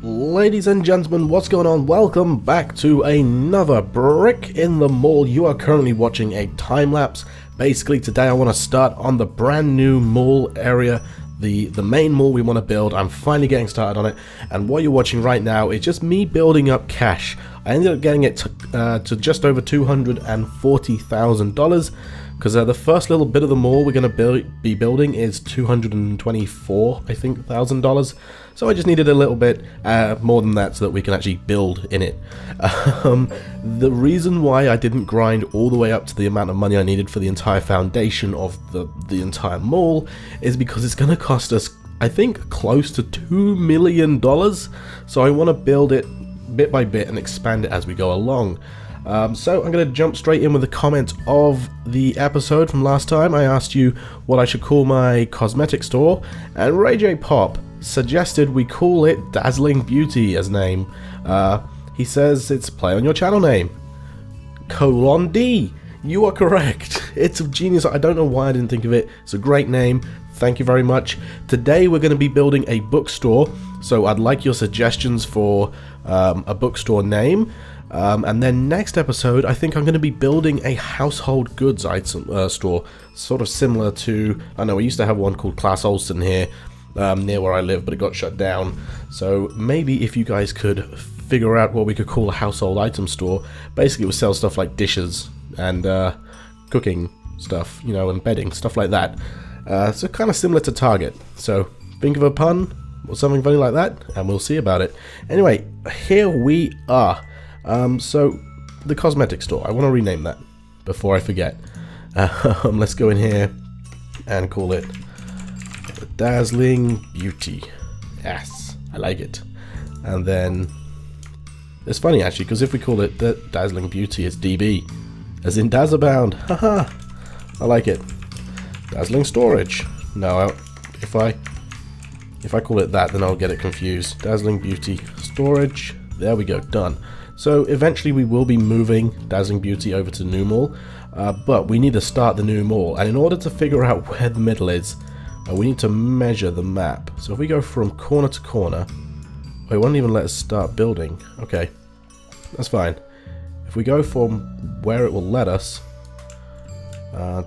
Ladies and gentlemen, what's going on? Welcome back to another Brick in the Mall. You are currently watching a time-lapse. Basically, today I want to start on the brand new mall area, the main mall we want to build. I'm finally getting started on it, and what you're watching right now is just me building up cash. I ended up getting it to just over $240,000, because the first little bit of the mall we're going to be building is $224,000, I think. So I just needed a little bit more than that so that we can actually build in it. The reason why I didn't grind all the way up to the amount of money I needed for the entire foundation of the entire mall is because it's going to cost us, I think, close to $2 million. So I want to build it bit by bit and expand it as we go along. So I'm going to jump straight in with the comment of the episode from last time. I asked you what I should call my cosmetic store, and Ray J Pop suggested we call it Dazzling Beauty as name. He says it's play on your channel name. :D. You are correct. It's a genius. I don't know why I didn't think of it. It's a great name. Thank you very much. Today we're going to be building a bookstore, so I'd like your suggestions for a bookstore name. And then next episode, I think I'm going to be building a household goods item store, sort of similar to, I know we used to have one called Class Olson here, near where I live, but it got shut down. So maybe if you guys could figure out what we could call a household item store. Basically, it would sell stuff like dishes and cooking stuff, you know, and bedding, stuff like that. So kind of similar to Target. So think of a pun or something funny like that, and we'll see about it. Anyway, here we are. So the cosmetic store, I want to rename that before I forget. Let's go in here and call it Dazzling Beauty. Yes, I like it. And then it's funny actually, because if we call it the Dazzling Beauty, it's DB, as in Dazzabound. Haha, I like it. Dazzling Storage. No, if I call it that, then I'll get it confused. Dazzling Beauty Storage. There we go, done. So eventually we will be moving Dazzling Beauty over to New Mall, but we need to start the new mall, and in order to figure out where the middle is, we need to measure the map. So if we go from corner to corner, it won't even let us start building. Okay, that's fine. If we go from where it will let us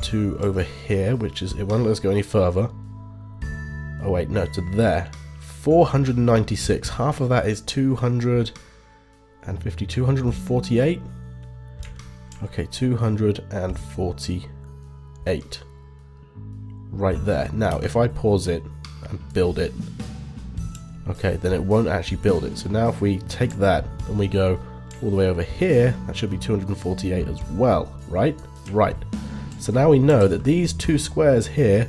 to over here, which is, it won't let us go any further. Oh wait, no, to there. 496, half of that is 248. Okay, 248 right there. Now if I pause it and build it, okay, then it won't actually build it. So now if we take that and we go all the way over here, that should be 248 as well, right? Right. So now we know that these two squares here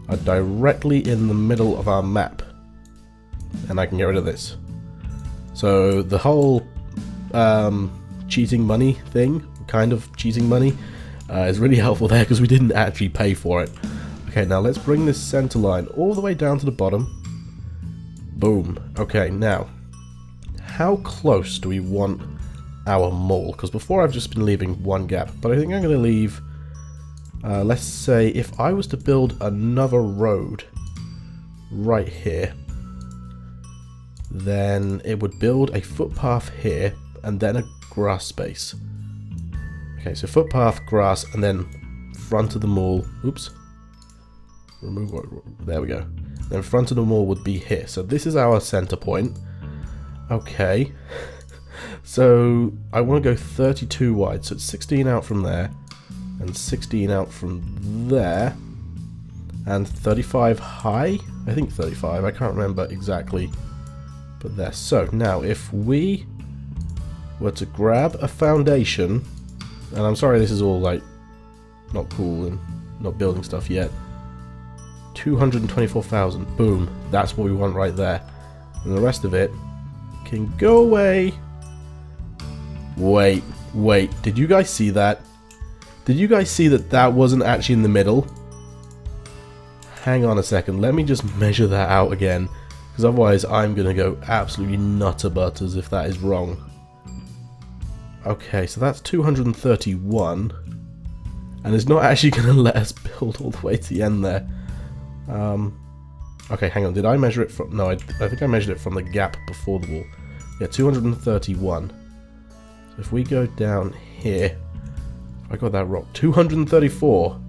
are directly in the middle of our map, and I can get rid of this. So the whole cheating money thing, kind of cheating money, is really helpful there because we didn't actually pay for it. Okay, now let's bring this center line all the way down to the bottom. Boom. Okay, now how close do we want our mall? Because before I've just been leaving one gap, but I think I'm going to leave, let's say if I was to build another road right here, then it would build a footpath here and then a grass space. Okay, so footpath, grass, and then front of the mall. Oops. Remove. There we go. Then front of the mall would be here. So this is our center point. Okay. So I want to go 32 wide. So it's 16 out from there, and 16 out from there, and 35 high. I think 35. I can't remember exactly. But there. So now if we were to grab a foundation, and I'm sorry this is all like not cool and not building stuff yet, 224,000, boom, that's what we want right there, and the rest of it can go away. Wait, did you guys see that? Did you guys see that that wasn't actually in the middle? Hang on a second, let me just measure that out again, because otherwise I'm gonna go absolutely nutterbutters if that is wrong. Okay, so that's 231, and it's not actually gonna let us build all the way to the end there. Okay, hang on. Did I measure it from... No, I think I measured it from the gap before the wall. Yeah, 231. So if we go down here... I got that wrong. 234.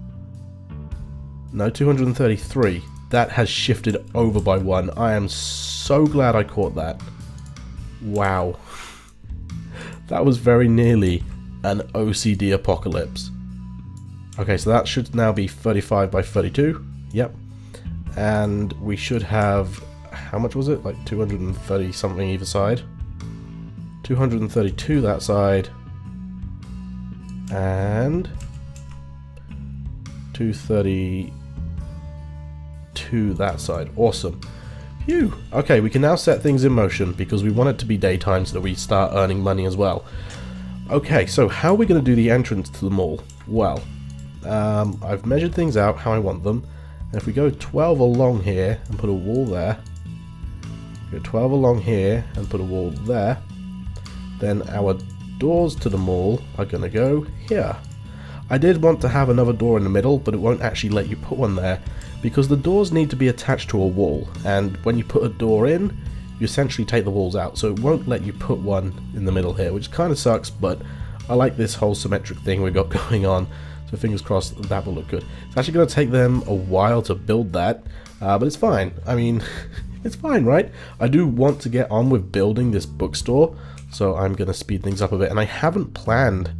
No, 233. That has shifted over by 1. I am so glad I caught that. Wow. That was very nearly an OCD apocalypse. Okay, so that should now be 35 by 32. Yep. And we should have... How much was it? Like 230 something either side. 232 that side. And... 232 that side. Awesome. Phew. Okay, we can now set things in motion because we want it to be daytime so that we start earning money as well. Okay, so how are we going to do the entrance to the mall? Well, I've measured things out how I want them. And if we go 12 along here and put a wall there, go 12 along here and put a wall there, then our doors to the mall are going to go here. I did want to have another door in the middle, but it won't actually let you put one there because the doors need to be attached to a wall, and when you put a door in, you essentially take the walls out, so it won't let you put one in the middle here, which kind of sucks, but I like this whole symmetric thing we've got going on, so fingers crossed that will look good. It's actually going to take them a while to build that, but it's fine. I mean, it's fine, right? I do want to get on with building this bookstore, so I'm going to speed things up a bit, and I haven't planned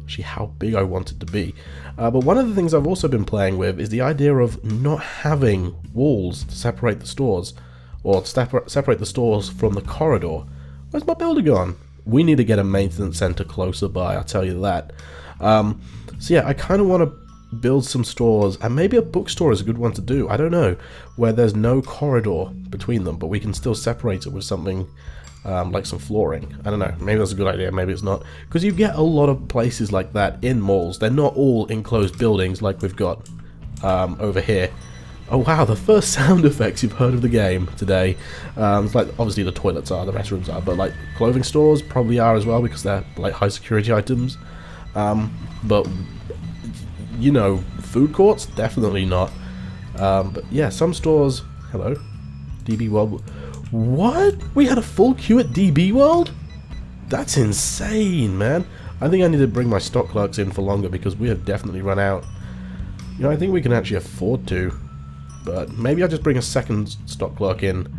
actually how big I want it to be. But one of the things I've also been playing with is the idea of not having walls to separate the stores, or to separate the stores from the corridor. Where's my builder gone? We need to get a maintenance center closer by, I'll tell you that. So yeah, I kind of want to build some stores, and maybe a bookstore is a good one to do, I don't know, where there's no corridor between them, but we can still separate it with something like some flooring. I don't know, maybe that's a good idea, maybe it's not, because you get a lot of places like that in malls. They're not all enclosed buildings like we've got over here. Oh wow, the first sound effects you've heard of the game today. It's like, obviously the toilets are, the restrooms are, but like clothing stores probably are as well because they're like high security items. But you know, food courts, definitely not. But yeah, some stores, hello, DB World. What? We had a full queue at DB World? That's insane, man. I think I need to bring my stock clerks in for longer because we have definitely run out. You know, I think we can actually afford to, but maybe I'll just bring a second stock clerk in.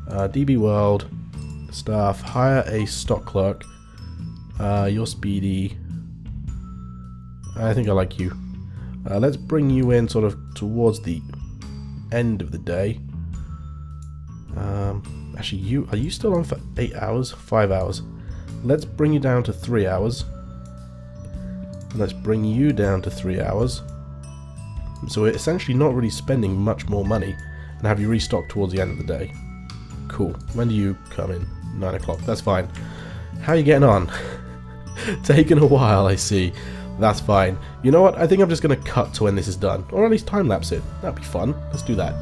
DB World, staff, hire a stock clerk. You're speedy. I think I like you. Let's bring you in sort of towards the end of the day. Actually, are you still on for 8 hours? 5 hours. Let's bring you down to 3 hours. Let's bring you down to 3 hours. So we're essentially not really spending much more money, and have you restock towards the end of the day. Cool. When do you come in? 9 o'clock. That's fine. How are you getting on? Taking a while, I see. That's fine. You know what? I think I'm just going to cut to when this is done, or at least time lapse it. That'd be fun. Let's do that.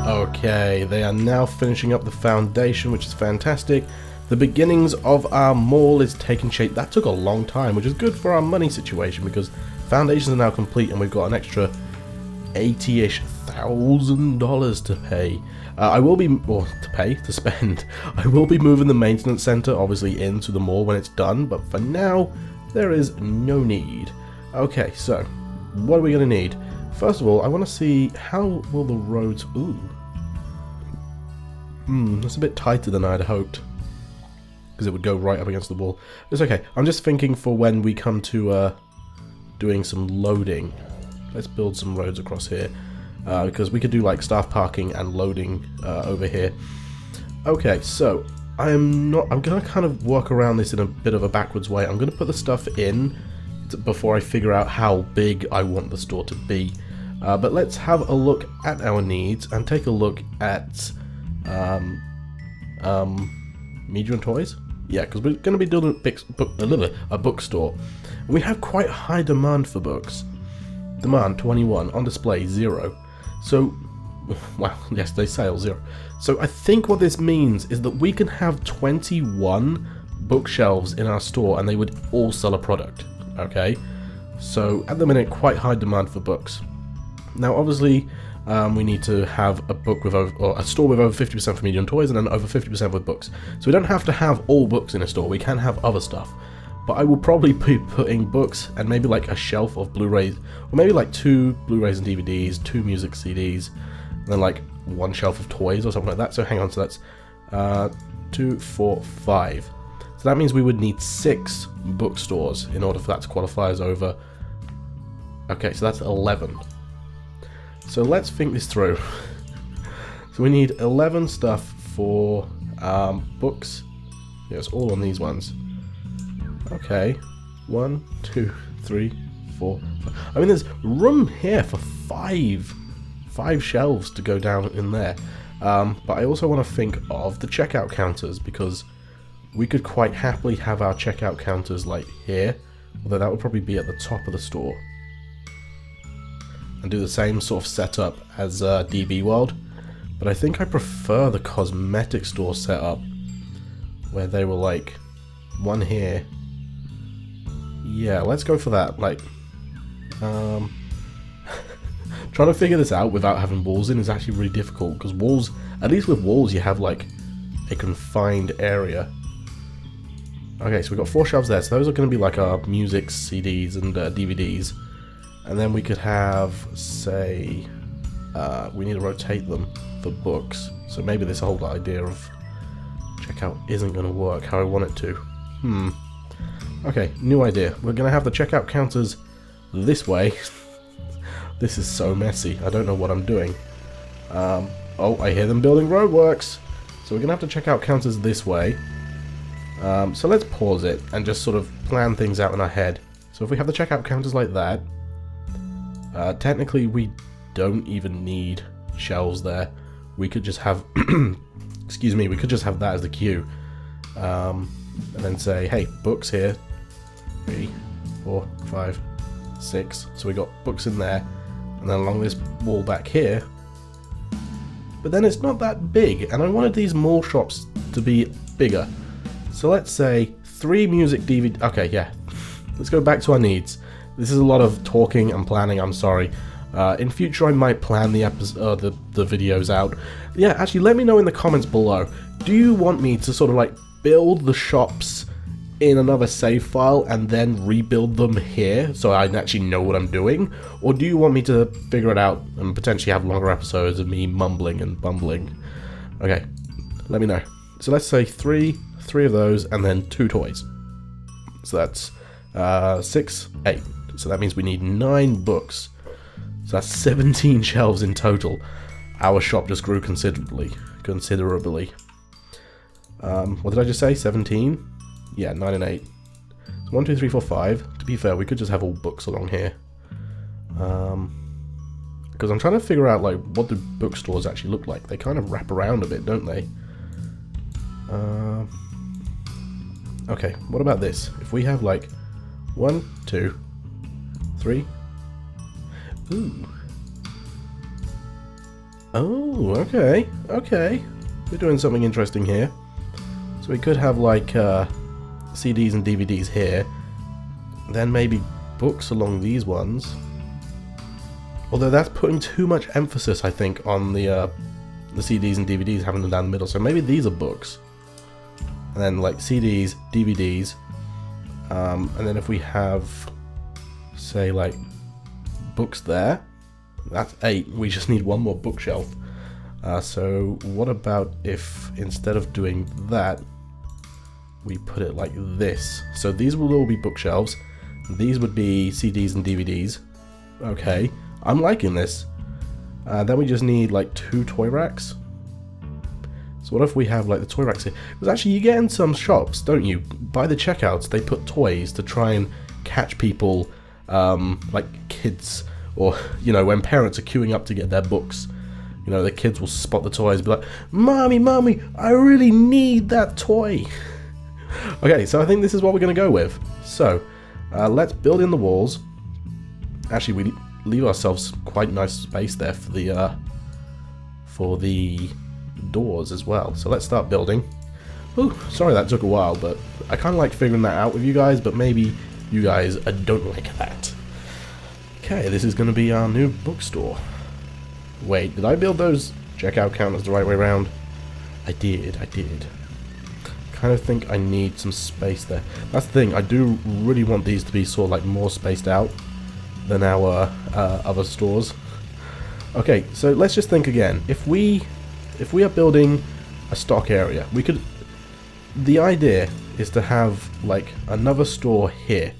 Okay, they are now finishing up the foundation, which is fantastic. The beginnings of our mall is taking shape. That took a long time, which is good for our money situation because foundations are now complete and we've got an extra $80-ish thousand to pay. I will be, or to spend. I will be moving the maintenance center obviously into the mall when it's done, but for now there is no need. Okay, so what are we going to need? First of all, I want to see how will the roads. Ooh. That's a bit tighter than I'd hoped, because it would go right up against the wall. It's okay. I'm just thinking for when we come to doing some loading. Let's build some roads across here, because we could do like staff parking and loading over here. Okay, so I'm gonna kind of work around this in a bit of a backwards way. I'm gonna put the stuff in before I figure out how big I want the store to be. But let's have a look at our needs and take a look at Medium Toys. Yeah, because we're going to be building a bookstore. And we have quite high demand for books. Demand 21, on display 0. So, well, yes, they sale 0. So I think what this means is that we can have 21 bookshelves in our store and they would all sell a product, okay? So at the minute, quite high demand for books. Now obviously, we need to have a book with or a store with over 50% for media and toys and then over 50% with books. So we don't have to have all books in a store, we can have other stuff. But I will probably be putting books and maybe like a shelf of Blu-rays, or maybe like 2 Blu-rays and DVDs, 2 music CDs, and then like 1 shelf of toys or something like that. So hang on, so that's 2, 4, 5. So that means we would need 6 bookstores in order for that to qualify as over. Okay, so that's 11. So let's think this through. So we need 11 stuff for books. Yeah, it's all on these ones. Okay, 1, 2, 3, 4, 5. I mean, there's room here for 5 shelves to go down in there. But I also want to think of the checkout counters, because we could quite happily have our checkout counters like here, although that would probably be at the top of the store. And do the same sort of setup as DB World. But I think I prefer the cosmetic store setup, where they were like one here. Yeah, let's go for that. Like, trying to figure this out without having walls in is actually really difficult, because walls, at least with walls, you have like a confined area. Okay, so we've got 4 shelves there, so those are going to be like our music, CDs, and DVDs. And then we could have, say, we need to rotate them for books. So maybe this whole idea of checkout isn't going to work how I want it to. Okay, new idea. We're going to have the checkout counters this way. This is so messy. I don't know what I'm doing. Oh, I hear them building roadworks. So we're going to have to checkout counters this way. So let's pause it and just sort of plan things out in our head. So if we have the checkout counters like that, technically we don't even need shelves there. We could just have, excuse me, we could just have that as the queue. And then say, hey, books here. 3, 4, 5, 6. So we got books in there. And then along this wall back here. But then it's not that big, and I wanted these mall shops to be bigger. So let's say 3 music DVD. Okay, yeah. Let's go back to our needs. This is a lot of talking and planning, I'm sorry. In future I might plan the videos out. Yeah, actually let me know in the comments below. Do you want me to sort of like build the shops in another save file and then rebuild them here so I actually know what I'm doing? Or do you want me to figure it out and potentially have longer episodes of me mumbling and bumbling? Okay, let me know. So let's say 3 of those and then 2 toys. So that's 6, 8. So that means we need 9 books. So that's 17 shelves in total. Our shop just grew considerably. What did I just say? 17? Yeah, 9 and 8. So 1, 2, 3, 4, 5. To be fair, we could just have all books along here. Because I'm trying to figure out like what do bookstores actually look like. They kind of wrap around a bit, don't they? Okay, what about this? If we have like 1, 2, 3. Ooh. Oh, okay. Okay. We're doing something interesting here. So we could have like CDs and DVDs here. Then maybe books along these ones. Although that's putting too much emphasis, I think, on the CDs and DVDs, having them down the middle. So maybe these are books. And then like CDs, DVDs. And then if we have, say, like books there, that's 8. We just need 1 more bookshelf. So what about if instead of doing that, we put it like this? So these will all be bookshelves. These would be CDs and DVDs. Okay, I'm liking this. Then we just need like 2 toy racks. So what if we have like the toy racks here? Because actually you get in some shops, don't you? By the checkouts, they put toys to try and catch people, like kids, or, you know, when parents are queuing up to get their books. You know, the kids will spot the toys and be like, Mommy, Mommy, I really need that toy. Okay, so I think this is what we're going to go with. So, let's build in the walls. Actually, we leave ourselves quite nice space there for the doors as well. So let's start building. Ooh, sorry that took a while, but I kind of like figuring that out with you guys, but maybe you guys don't like that. Okay, this is going to be our new bookstore. Wait, did I build those checkout counters the right way around? I did. Kind of think I need some space there. That's the thing, I do really want these to be sort of like more spaced out than our other stores. Okay, so let's just think again. If we are building a stock area, we could. The idea is to have like another store here.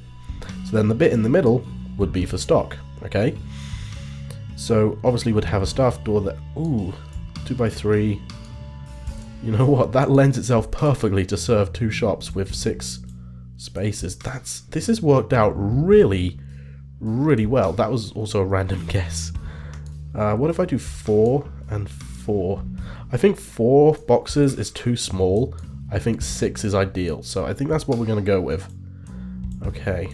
So then the bit in the middle would be for stock. Okay. So obviously we'd have a staff door that. Ooh, 2x3. You know what? That lends itself perfectly to serve 2 shops with 6 spaces. This has worked out really well. That was also a random guess. What if I do 4 and 4? I think 4 boxes is too small. I think 6 is ideal. So I think that's what we're going to go with. Okay.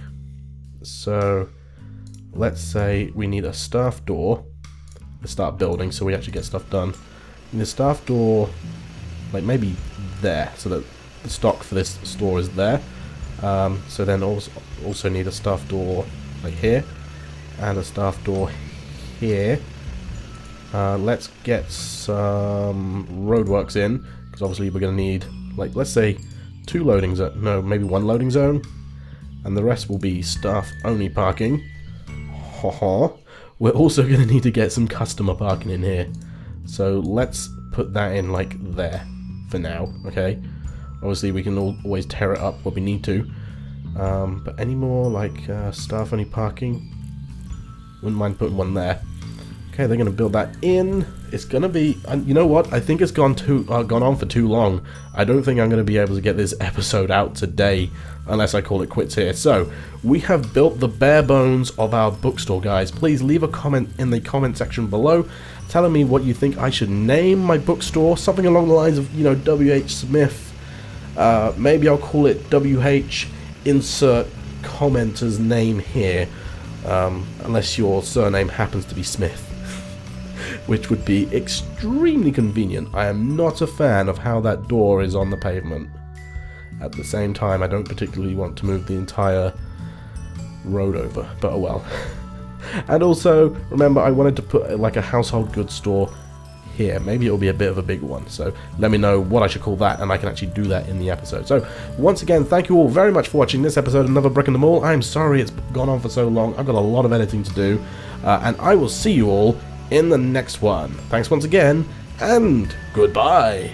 So let's say we need a staff door to start building so we actually get stuff done. We need a staff door like maybe there so that the stock for this store is there. So then also need a staff door like here and a staff door here. Let's get some roadworks in because obviously we're going to need like let's say 2 loading zones, no maybe 1 loading zone, and the rest will be staff only parking. We're also going to need to get some customer parking in here, so let's put that in like there for now. Okay, obviously we can always tear it up when we need to, but any more like staff only parking, wouldn't mind putting 1 there. Okay, they're going to build that in. It's going to be... you know what? I think it's gone on for too long. I don't think I'm going to be able to get this episode out today unless I call it quits here. So, we have built the bare bones of our bookstore, guys. Please leave a comment in the comment section below telling me what you think I should name my bookstore. Something along the lines of, you know, W.H. Smith. Maybe I'll call it W.H. Insert commenter's name here. Unless your surname happens to be Smith. Which would be extremely convenient. I am not a fan of how that door is on the pavement. At the same time, I don't particularly want to move the entire road over, but oh well. And also, remember, I wanted to put like a household goods store here. Maybe it'll be a bit of a bigger one, so let me know what I should call that, and I can actually do that in the episode. So, once again, thank you all very much for watching this episode of Another Brick in the Mall. I'm sorry it's gone on for so long. I've got a lot of editing to do, and I will see you all in the next one. Thanks once again, and goodbye.